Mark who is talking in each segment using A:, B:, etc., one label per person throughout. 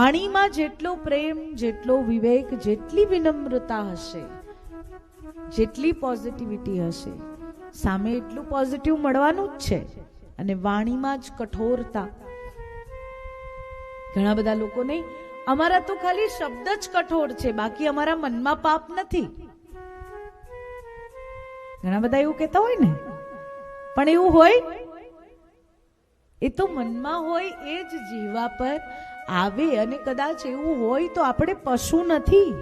A: વાણીમાં જેટલો પ્રેમ, જેટલો વિવેક, જેટલી વિનમ્રતા હશે, જેટલી પોઝિટિવિટી હશે, સામે એટલું પોઝિટિવ મળવાનું જ છે. અને વાણીમાં જ કઠોરતા. ઘણા બધા લોકો નહીં, અમારા તો ખાલી શબ્દ જ કઠોર છે, બાકી અમારા મનમાં પાપ નથી. ઘણા બધા એવું કહેતા હોય ને, પણ એવું હોય એ તો મનમાં હોય, એ જ જીવા પર આવે. અને કદાચ એવું હોય તો આપણે પશુ નથી,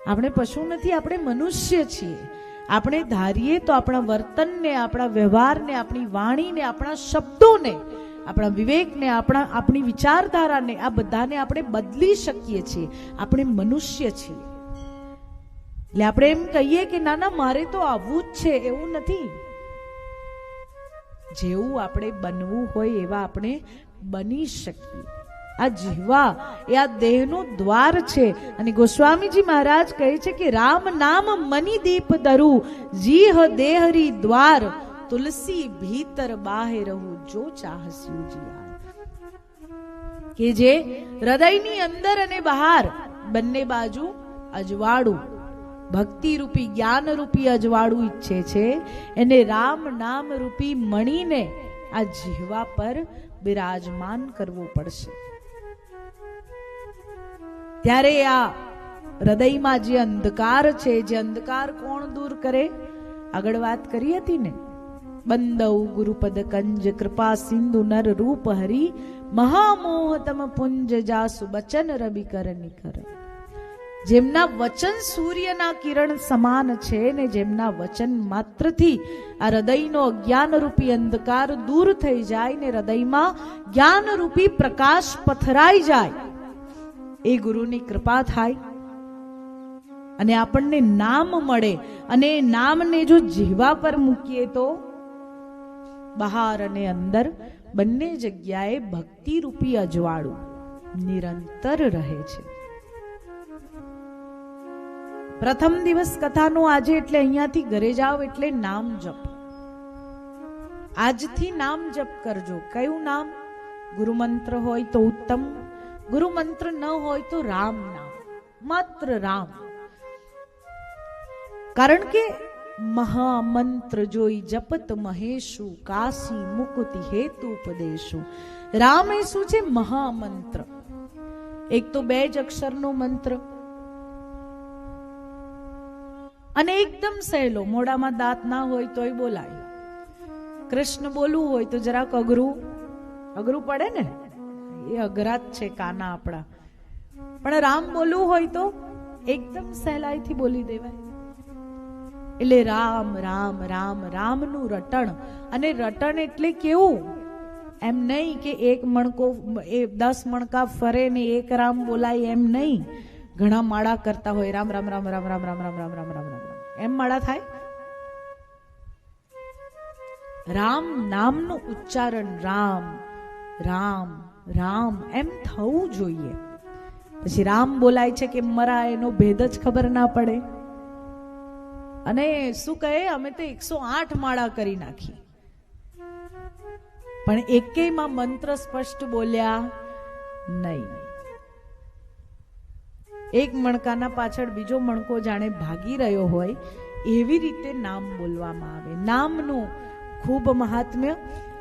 A: આપણે પશુ નથી, આપણે મનુષ્ય છીએ. આપણે ધારીએ તો આપણા વર્તનને, આપણા વ્યવહારને, આપણી વાણીને, આપણા શબ્દોને, આપણા વિવેકને, આપણી વિચારધારાને, આ બધાને આપણે બદલી શકીએ છીએ. આપણે મનુષ્ય છીએ. એટલે આપણે એમ કહીએ કે ના ના મારે તો આવવું જ છે, એવું નથી. જેવું આપણે બનવું હોય એવા આપણે બની શકીએ. આ જીવા એ આ દેહનું દ્વાર છે. અને ગોસ્વામીજી મહારાજ કહે છે કે રામ નામ મની દીપ દરુ, જીહ દેહરી દ્વાર, તુલસી ભીતર બાહે રહું, જો ચાહસ્યું જીયા. કે જે હૃદયની અંદર અને બહાર બંને બાજુ અજવાળું, ભક્તિ રૂપી જ્ઞાન રૂપી અજવાળું ઈચ્છે છે, એને રામ નામ રૂપી મણીને આ જીહવા પર બિરાજમાન કરવું પડશે. ત્યારે આ હૃદયમાં જે અંધકાર છે, જે અંધકાર કોણ દૂર કરે? આગળ વાત કરી હતી ને, બંદૌ ગુરુપદ કંજ કૃપા સિંધુ નર રૂપ હરી, મહામોહતમ પુંજ જાસુ બચન રવિ કર નિકર. જેમના વચન સૂર્યના કિરણ સમાન છે ને જેમના વચન માત્રથી આ હૃદયનો અજ્ઞાન રૂપી અંધકાર દૂર થઈ જાય ને હૃદયમાં જ્ઞાન રૂપી પ્રકાશ પથરાઈ જાય, એ ગુરુની કૃપા થાય અને આપણને નામ મળે. અને એ નામને જો જીહવા પર મૂકીએ તો બહાર અને અંદર બંને જગ્યાએ ભક્તિ રૂપી અજવાળું નિરંતર રહે છે. પ્રથમ દિવસ કથાનો આજે, એટલે અહીંયાથી ઘરે જાઓ એટલે નામ જપ. આજથી નામ જપ કરજો. કયું નામ? ગુરુમંત્ર હોય તો ઉત્તમ, ગુરુમંત્ર ન હોય તો રામ નામ, માત્ર રામ. કારણ કે મહામંત્ર જોઈ જપત મહેશુ, કાશી મુકુતિ હેતુ ઉપદેશુ. રામ એ શું છે? મહામંત્ર. એક તો 2 જ અક્ષરનો મંત્ર અને એકદમ સહેલો, મોઢામાં દાંત ના હોય તોય બોલાય. કૃષ્ણ બોલવું હોય તો જરાક અઘરું પડે ને, એ અઘરા જ છે કાના આપણા. પણ રામ બોલવું હોય તો એકદમ સહેલાઈથી બોલી દેવાય. એટલે રામ રામ રામ, રામનું રટણ. અને રટણ એટલે કેવું? એમ નહીં કે એક મણકો 10 મણકા ફરે ને એક રામ બોલાય, એમ નહીં. ઘણા માળા કરતા હોય, રામ રામ રામ રામ રામ રામ રામ રામ રામ રામ રામ, એમ માળા થાય? રામ નામનું ઉચ્ચારણ રામ રામ રામ એમ થવું જોઈએ. પછી રામ બોલાય છે કે મરા, એનો ભેદ જ ખબર ના પડે. અને શું કહે, અમે તો 108 માળા કરી નાખી, પણ એકેયમાં મંત્ર સ્પષ્ટ બોલ્યા નહીં. એક મણકાના પાછળ બીજો મણકો જાણે ભાગી રહ્યો હોય એવી રીતે નામ બોલવામાં આવે. નામનું ખૂબ મહાત્મ્ય.